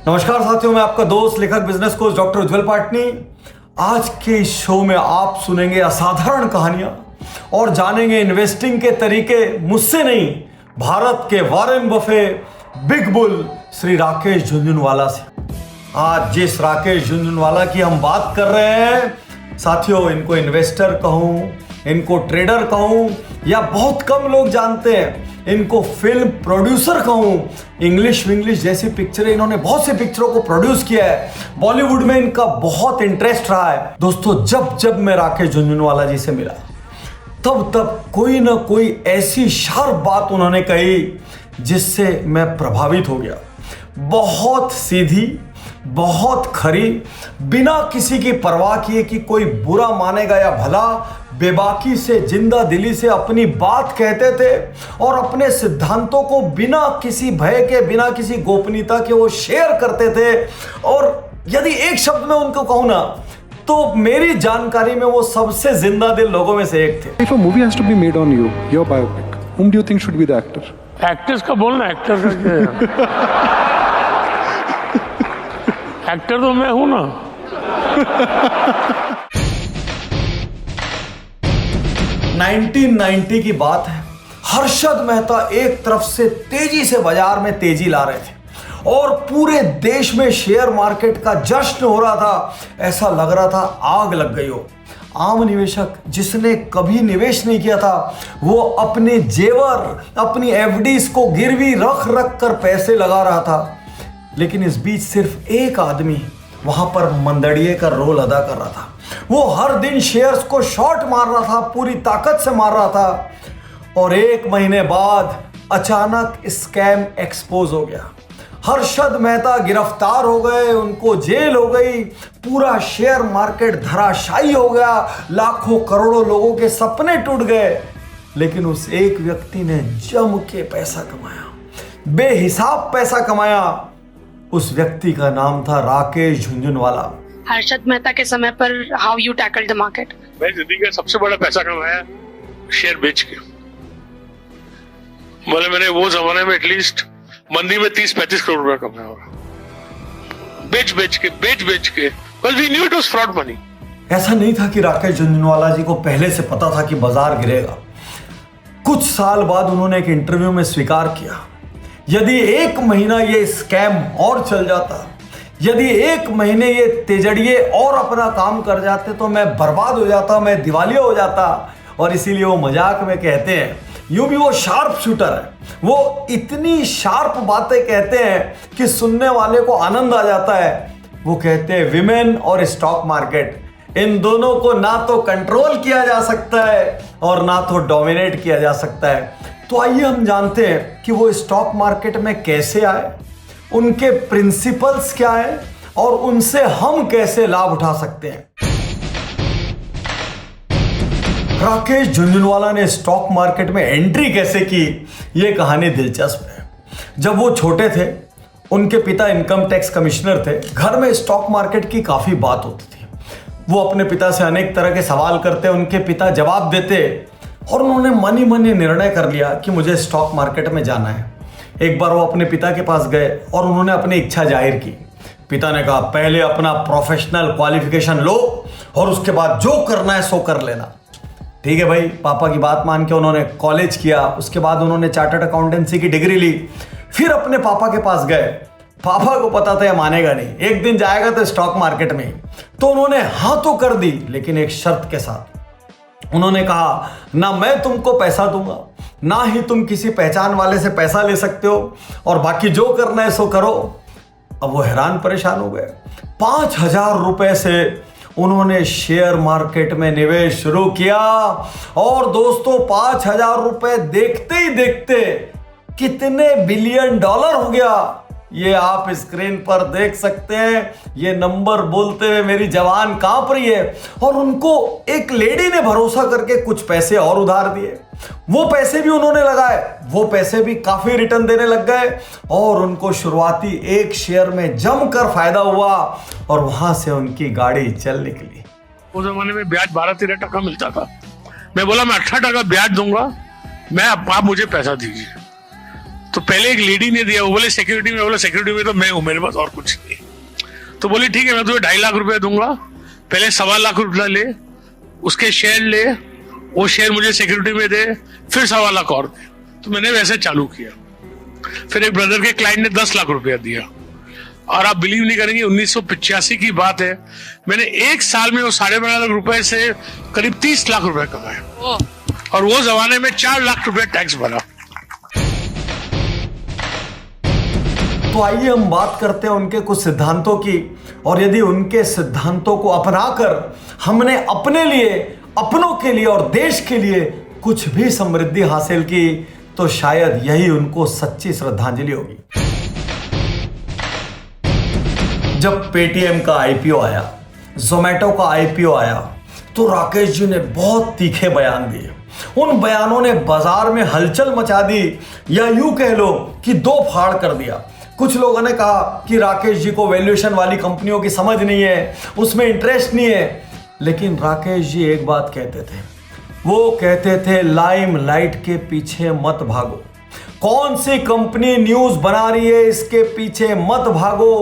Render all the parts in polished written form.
नमस्कार साथियों, मैं आपका दोस्त लेखक बिजनेस कोच डॉक्टर उज्जवल पाटनी। आज के इस शो में आप सुनेंगे असाधारण कहानियां और जानेंगे इन्वेस्टिंग के तरीके मुझसे नहीं, भारत के Warren Buffett big bull Shri Rakesh Jhunjhunwala से। आज जिस राकेश झुनझुनवाला की हम बात कर रहे हैं साथियों, इनको इन्वेस्टर कहूं, इनको ट्रेडर कहूं या बहुत कम लोग जानते हैं, इनको फिल्म प्रोड्यूसर कहूं। इंग्लिश विंग्लिश जैसी पिक्चरें इन्होंने बहुत सी पिक्चरों को प्रोड्यूस किया है। बॉलीवुड में इनका बहुत इंटरेस्ट रहा है। दोस्तों, जब जब मैं राकेश झुनझुनवाला जी से मिला तब कोई ना कोई ऐसी शार्प बात उन्होंने कही जिससे मैं प्रभावित हो गया। बहुत सीधी, बहुत खरी, बिना किसी की परवाह किए कि कोई बुरा मानेगा या भला, बेबाकी से, जिंदा दिली से अपनी बात कहते थे और अपने सिद्धांतों को बिना किसी भय के, बिना किसी गोपनीयता के वो शेयर करते थे। और यदि एक शब्द में उनको कहूं ना, तो मेरी जानकारी में वो सबसे जिंदा दिल लोगों में से एक थे। If a movie has to be made on you, your biopic, whom do you think should be the actor? Actors का बोलना, एक्टर का क्या है? एक्टर तो मैं हूं ना। 1990 की बात है। हर्षद मेहता एक तरफ से तेजी से बाजार में तेजी ला रहे थे और पूरे देश में शेयर मार्केट का जश्न हो रहा था। ऐसा लग रहा था आग लग गई हो। आम निवेशक जिसने कभी निवेश नहीं किया था, वो अपने जेवर, अपनी एफडीज को गिरवी रख रख कर पैसे लगा रहा था। लेकिन इस बीच सिर्फ एक आदमी वहां पर मंदड़िए का रोल अदा कर रहा था। वो हर दिन शेयर्स को शॉर्ट मार रहा था, पूरी ताकत से मार रहा था। और एक महीने बाद अचानक स्कैम एक्सपोज हो गया। हर्षद मेहता गिरफ्तार हो गए, उनको जेल हो गई, पूरा शेयर मार्केट धराशायी हो गया, लाखों करोड़ों लोगों के सपने टूट गए। लेकिन उस एक व्यक्ति ने जम के पैसा कमाया, बेहिसाब पैसा कमाया। उस व्यक्ति का नाम था राकेश झुनझुनवाला। हर्षद मेहता के समय पर how you tackled the market? मैं जिंदगी का सबसे बड़ा पैसा कमाया शेयर बेच के। मतलब मैंने वो जमाने में एटलीस्ट मंदी में 30-35 करोड़ रुपया कमाया होगा, बेच के। Well, we knew it was fraud money. ऐसा नहीं था कि राकेश झुनझुनवाला जी को पहले से पता था कि बाजार गिरेगा। कुछ साल बाद उन्होंने एक इंटरव्यू में स्वीकार किया, यदि एक महीना ये स्कैम और चल जाता, यदि एक महीने ये तेजड़िए और अपना काम कर जाते तो मैं बर्बाद हो जाता, मैं दिवालिया हो जाता। और इसीलिए वो मजाक में कहते हैं, यूं भी वो शार्प शूटर है, वो इतनी शार्प बातें कहते हैं कि सुनने वाले को आनंद आ जाता है। वो कहते हैं विमेन और स्टॉक मार्केट, इन दोनों को ना तो कंट्रोल किया जा सकता है और ना तो डोमिनेट किया जा सकता है। तो आइए हम जानते हैं कि वो स्टॉक मार्केट में कैसे आए, उनके प्रिंसिपल्स क्या है और उनसे हम कैसे लाभ उठा सकते हैं। राकेश झुनझुनवाला ने स्टॉक मार्केट में एंट्री कैसे की, यह कहानी दिलचस्प है। जब वो छोटे थे, उनके पिता इनकम टैक्स कमिश्नर थे। घर में स्टॉक मार्केट की काफी बात होती थी। वो अपने पिता से अनेक तरह के सवाल करते, उनके पिता जवाब देते और उन्होंने मन ही मन निर्णय कर लिया कि मुझे स्टॉक मार्केट में जाना है। एक बार वो अपने पिता के पास गए और उन्होंने अपनी इच्छा जाहिर की। पिता ने कहा, पहले अपना प्रोफेशनल क्वालिफिकेशन लो और उसके बाद जो करना है सो कर लेना। ठीक है भाई, पापा की बात मान के उन्होंने कॉलेज किया। उसके बाद उन्होंने चार्टर्ड अकाउंटेंसी की डिग्री ली। फिर अपने पापा के पास गए। पापा को पता था यह मानेगा नहीं, एक दिन जाएगा तो स्टॉक मार्केट में। तो उन्होंने हाँ तो कर दी, लेकिन एक शर्त के साथ। उन्होंने कहा, ना मैं तुमको पैसा दूंगा, ना ही तुम किसी पहचान वाले से पैसा ले सकते हो, और बाकी जो करना है सो करो। अब वो हैरान परेशान हो गए। 5,000 रुपए से उन्होंने शेयर मार्केट में निवेश शुरू किया और दोस्तों 5,000 रुपए देखते ही देखते कितने बिलियन डॉलर हो गया, ये आप स्क्रीन पर देख सकते हैं। ये नंबर बोलते हुए मेरी जवान कांप रही है। और उनको एक लेडी ने भरोसा करके कुछ पैसे और उधार दिए। वो पैसे भी उन्होंने लगाए, वो पैसे भी काफी रिटर्न देने लग गए और उनको शुरुआती एक शेयर में जमकर फायदा हुआ और वहां से उनकी गाड़ी चल निकली। उस जमाने में ब्याज 12-13 टका मिलता था। मैं बोला, मैं 18 टका ब्याज दूंगा, मैं आप मुझे पैसा दीजिए। तो पहले एक लेडी ने दिया, वो बोले सिक्योरिटी में, बोला सिक्योरिटी में तो मैं हूं, मेरे पास और कुछ नहीं। तो बोली ठीक है मैं तुम्हें 2.5 लाख रुपया दूंगा, पहले 1.25 लाख रुपया ले, उसके शेयर ले, वो शेयर मुझे सिक्योरिटी में दे, फिर 1.25 लाख और दे। तो मैंने वैसे चालू किया। फिर एक ब्रदर के क्लाइंट ने 10 लाख रुपया दिया, और आप बिलीव नहीं करेंगे 1985 की बात है, मैंने एक साल में वो 12.5 लाख रुपए से करीब 30 लाख रुपए कमाए, और वो जमाने में 4 लाख रुपए टैक्स भरा। तो आइए हम बात करते हैं उनके कुछ सिद्धांतों की, और यदि उनके सिद्धांतों को अपनाकर हमने अपने लिए, अपनों के लिए और देश के लिए कुछ भी समृद्धि हासिल की, तो शायद यही उनको सच्ची श्रद्धांजलि होगी। जब पेटीएम का आईपीओ आया, जोमैटो का आईपीओ आया, तो राकेश जी ने बहुत तीखे बयान दिए। उन बयानों ने बाजार में हलचल मचा दी, या यूं कह लो कि दो फाड़ कर दिया। कुछ लोगों ने कहा कि राकेश जी को वैल्यूएशन वाली कंपनियों की समझ नहीं है, उसमें इंटरेस्ट नहीं है। लेकिन राकेश जी एक बात कहते थे, वो कहते थे लाइमलाइट के पीछे मत भागो। कौन सी कंपनी न्यूज बना रही है इसके पीछे मत भागो।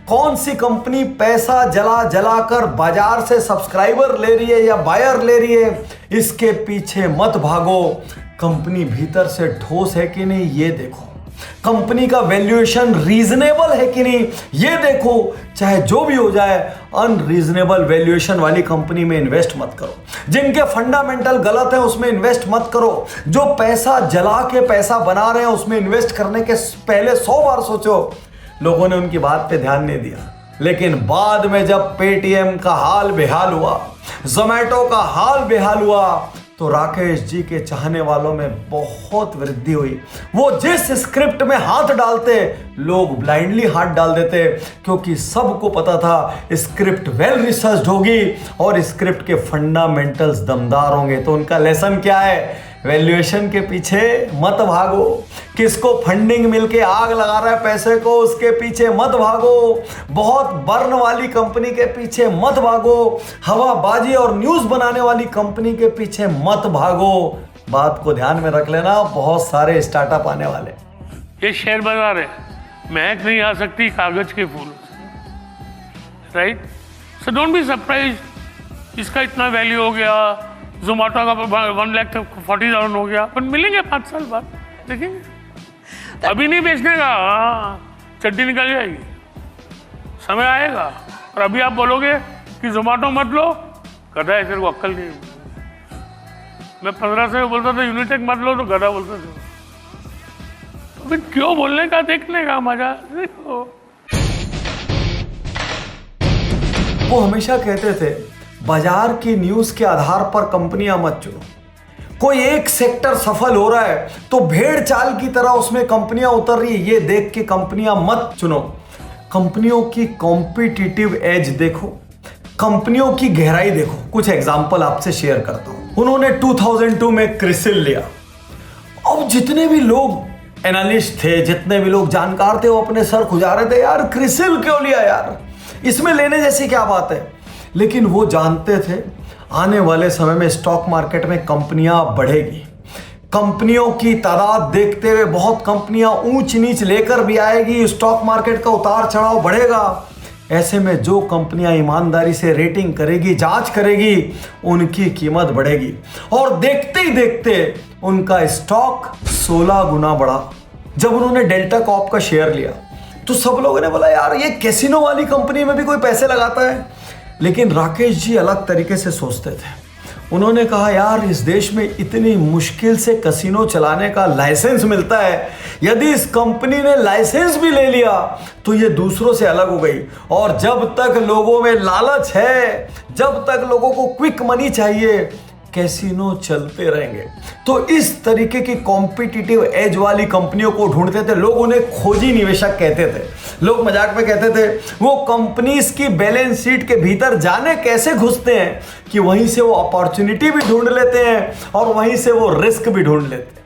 कौन सी कंपनी पैसा जला जला कर बाजार से सब्सक्राइबर ले रही है या बायर ले रही है, इसके पीछे मत भागो। कंपनी भीतर से ठोस है कि नहीं ये देखो, कंपनी का वैल्यूएशन रीजनेबल है कि नहीं ये देखो। चाहे जो भी हो जाए, अनरीजनेबल वैल्यूएशन वाली कंपनी में इन्वेस्ट मत करो। जिनके फंडामेंटल गलत है उसमें इन्वेस्ट मत करो। जो पैसा जला के पैसा बना रहे हैं उसमें इन्वेस्ट करने के पहले 100 बार सोचो। लोगों ने उनकी बात पे ध्यान नहीं दिया, लेकिन बाद में जब पेटीएम का हाल बेहाल हुआ, जोमैटो का हाल बेहाल हुआ, तो राकेश जी के चाहने वालों में बहुत वृद्धि हुई। वो जिस स्क्रिप्ट में हाथ डालते लोग ब्लाइंडली हाथ डाल देते, क्योंकि सबको पता था स्क्रिप्ट वेल रिसर्च्ड होगी और स्क्रिप्ट के फंडामेंटल्स दमदार होंगे। तो उनका लेसन क्या है? वैल्यूएशन के पीछे मत भागो। किसको फंडिंग मिलके आग लगा रहा है पैसे को, उसके पीछे मत भागो। बहुत बर्न वाली कंपनी के पीछे मत भागो। हवाबाजी और न्यूज बनाने वाली कंपनी के पीछे मत भागो। बात को ध्यान में रख लेना, बहुत सारे स्टार्टअप आने वाले। ये शेयर बाजार है, महक नहीं आ सकती कागज के फूल, right? So don't be surprise, इसका इतना वैल्यू हो गया, जोमेटो का 1,40,000 हो गया, पर मिलेंगे 5 साल बाद, देखेंगे। अभी नहीं बेचने का, चड्डी निकल जाएगी, समय आएगा। और अभी आप बोलोगे कि जोमेटो मत लो, गधा है, तेरे को अक्ल नहीं। मैं 15 से बोलता था यूनिटेक मत लो, तो गधा बोलता था। अभी क्यों बोलने का, देखने का मजा देखो। वो हमेशा कहते थे बाजार की न्यूज के आधार पर कंपनियां मत चुनो। कोई एक सेक्टर सफल हो रहा है तो भेड़ चाल की तरह उसमें कंपनियां उतर रही है, ये देख के कंपनियां मत चुनो। कंपनियों की कॉम्पिटिटिव एज देखो, कंपनियों की गहराई देखो। कुछ एग्जांपल आपसे शेयर करता हूं। उन्होंने 2002 में क्रिसिल लिया। अब जितने भी लोग एनालिस्ट थे, जितने भी लोग जानकार थे, वो अपने सर खुजा रहे थे, यार क्रिसिल क्यों लिया यार, इसमें लेने जैसी क्या बात है। लेकिन वो जानते थे आने वाले समय में स्टॉक मार्केट में कंपनियां बढ़ेगी। कंपनियों की तादाद देखते हुए बहुत कंपनियां ऊंच नीच लेकर भी आएगी, स्टॉक मार्केट का उतार चढ़ाव बढ़ेगा। ऐसे में जो कंपनियां ईमानदारी से रेटिंग करेगी, जांच करेगी, उनकी कीमत बढ़ेगी। और देखते ही देखते उनका स्टॉक 16 गुना बढ़ा। जब उन्होंने डेल्टा कॉर्प का शेयर लिया तो सब लोगों ने बोला यार ये कैसीनो वाली कंपनी में भी कोई पैसे लगाता है। लेकिन राकेश जी अलग तरीके से सोचते थे। उन्होंने कहा यार इस देश में इतनी मुश्किल से कैसीनो चलाने का लाइसेंस मिलता है, यदि इस कंपनी ने लाइसेंस भी ले लिया तो ये दूसरों से अलग हो गई। और जब तक लोगों में लालच है, जब तक लोगों को क्विक मनी चाहिए, कैसीनो चलते रहेंगे। तो इस तरीके की कॉम्पिटिटिव एज वाली कंपनियों को ढूंढते थे लोग, उन्हें खोजी निवेशक कहते थे। लोग मजाक में कहते थे वो कंपनीज की बैलेंस शीट के भीतर जाने कैसे घुसते हैं कि वहीं से वो अपॉर्चुनिटी भी ढूंढ लेते हैं और वहीं से वो रिस्क भी ढूंढ लेते हैं।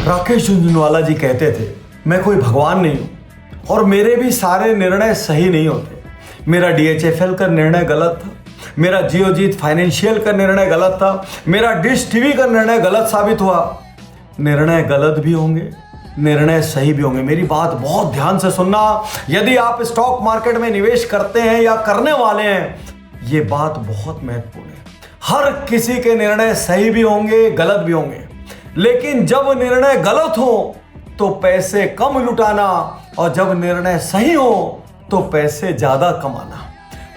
राकेश झुंझुनवाला जी कहते थे मैं कोई भगवान नहीं हूं और मेरे भी सारे निर्णय सही नहीं होते। मेरा DHFL का निर्णय गलत था, मेरा जियोजीत फाइनेंशियल का निर्णय गलत था, मेरा डिश टीवी का निर्णय गलत साबित हुआ। निर्णय गलत भी होंगे, निर्णय सही भी होंगे। मेरी बात बहुत ध्यान से सुनना। यदि आप स्टॉक मार्केट में निवेश करते हैं या करने वाले हैं, ये बात बहुत महत्वपूर्ण है। हर किसी के निर्णय सही भी होंगे, गलत भी होंगे, लेकिन जब निर्णय गलत हो तो पैसे कम लुटाना, और जब निर्णय सही हो तो पैसे ज्यादा कमाना।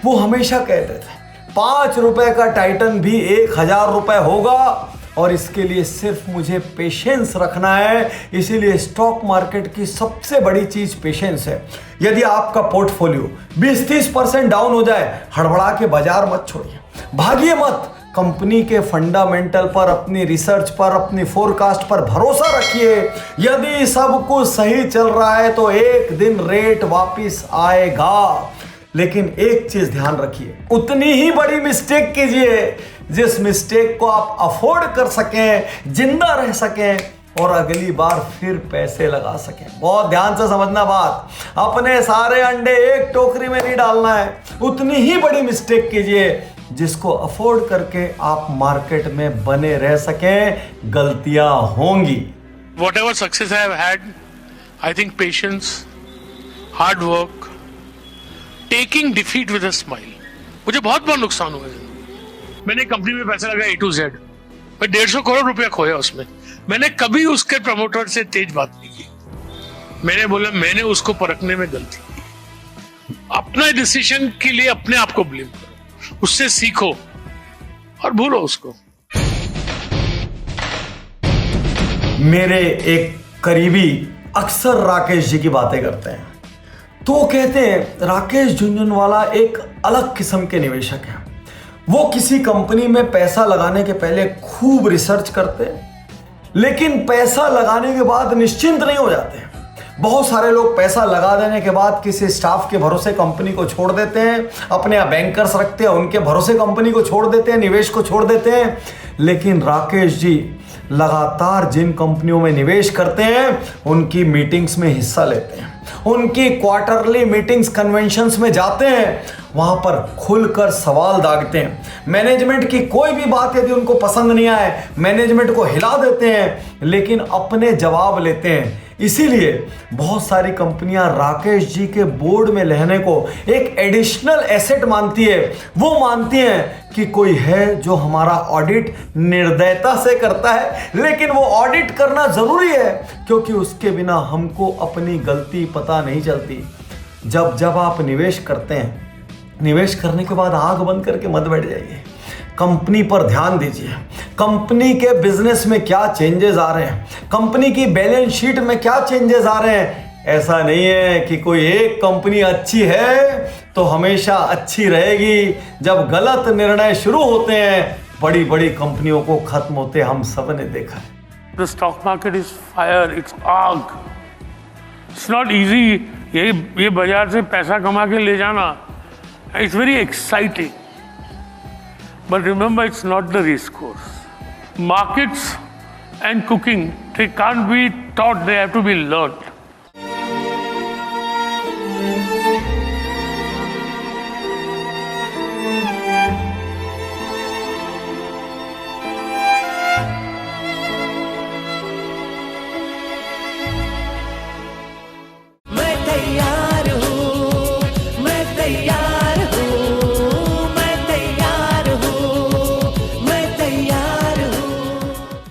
वो हमेशा कहते थे 5 रुपए का टाइटन भी 1000 रुपए होगा, और इसके लिए सिर्फ मुझे पेशेंस रखना है। इसीलिए स्टॉक मार्केट की सबसे बड़ी चीज पेशेंस है। यदि आपका पोर्टफोलियो 20-30% डाउन हो जाए, हड़बड़ा के बाजार मत छोड़िए, भागिए मत। कंपनी के फंडामेंटल पर, अपनी रिसर्च पर, अपनी फोरकास्ट पर भरोसा रखिए। यदि सब कुछ सही चल रहा है तो एक दिन रेट वापस आएगा। लेकिन एक चीज ध्यान रखिए, उतनी ही बड़ी मिस्टेक कीजिए जिस मिस्टेक को आप अफोर्ड कर सकें, जिंदा रह सकें और अगली बार फिर पैसे लगा सकें। बहुत ध्यान से समझना बात। अपने सारे अंडे एक टोकरी में नहीं डालना है। उतनी ही बड़ी मिस्टेक कीजिए जिसको अफोर्ड करके आप मार्केट में बने रह सकें। गलतियां होंगी। Whatever success I have had, I think patience, hard work, taking defeat with a smile. मुझे बहुत बड़ा नुकसान हुआ है। मैंने कंपनी में पैसा लगाया A to Z, मैं 150 करोड़ रुपया खोया उसमें। मैंने कभी उसके प्रमोटर से तेज बात नहीं की। मैंने बोला मैंने उसको परखने में गलती की। अपना डिसीजन के लिए अपने आप को ब्लेम करो, उससे सीखो और भूलो उसको। मेरे एक करीबी अक्सर राकेश जी की बातें करते हैं, तो वो कहते हैं राकेश झुंझुनवाला एक अलग किस्म के निवेशक हैं। वो किसी कंपनी में पैसा लगाने के पहले खूब रिसर्च करते, लेकिन पैसा लगाने के बाद निश्चिंत नहीं हो जाते। बहुत सारे लोग पैसा लगा देने के बाद किसी स्टाफ के भरोसे कंपनी को छोड़ देते हैं, अपने यहाँ बैंकर्स रखते हैं, उनके भरोसे कंपनी को छोड़ देते हैं, निवेश को छोड़ देते हैं। लेकिन राकेश जी लगातार जिन कंपनियों में निवेश करते हैं उनकी मीटिंग्स में हिस्सा लेते हैं, उनकी क्वार्टरली मीटिंग्स, कन्वेंशंस में जाते हैं, वहां पर खुलकर सवाल दागते हैं। मैनेजमेंट की कोई भी बात यदि उनको पसंद नहीं आए, मैनेजमेंट को हिला देते हैं, लेकिन अपने जवाब लेते हैं। इसीलिए बहुत सारी कंपनियां राकेश जी के बोर्ड में रहने को एक एडिशनल एसेट मानती है। वो मानती हैं कि कोई है जो हमारा ऑडिट निर्दयता से करता है, लेकिन वो ऑडिट करना जरूरी है क्योंकि उसके बिना हमको अपनी गलती पता नहीं चलती। जब आप निवेश करते हैं, निवेश करने के बाद आंख बंद करके मत बैठ जाइए, कंपनी पर ध्यान दीजिए। कंपनी के बिजनेस में क्या चेंजेस आ रहे हैं, कंपनी की बैलेंस शीट में क्या चेंजेस आ रहे हैं। ऐसा नहीं है कि कोई एक कंपनी अच्छी है तो हमेशा अच्छी रहेगी। जब गलत निर्णय शुरू होते हैं, बड़ी बड़ी कंपनियों को खत्म होते हम सब ने देखा है। The stock market is fire, it's आग। It's not easy। ये बाजार से पैसा कमा के ले जाना, it's very exciting। But remember, it's not the race course. Markets and cooking, they can't be taught, they have to be learned. मैं तैयार हूँ, मैं तैयार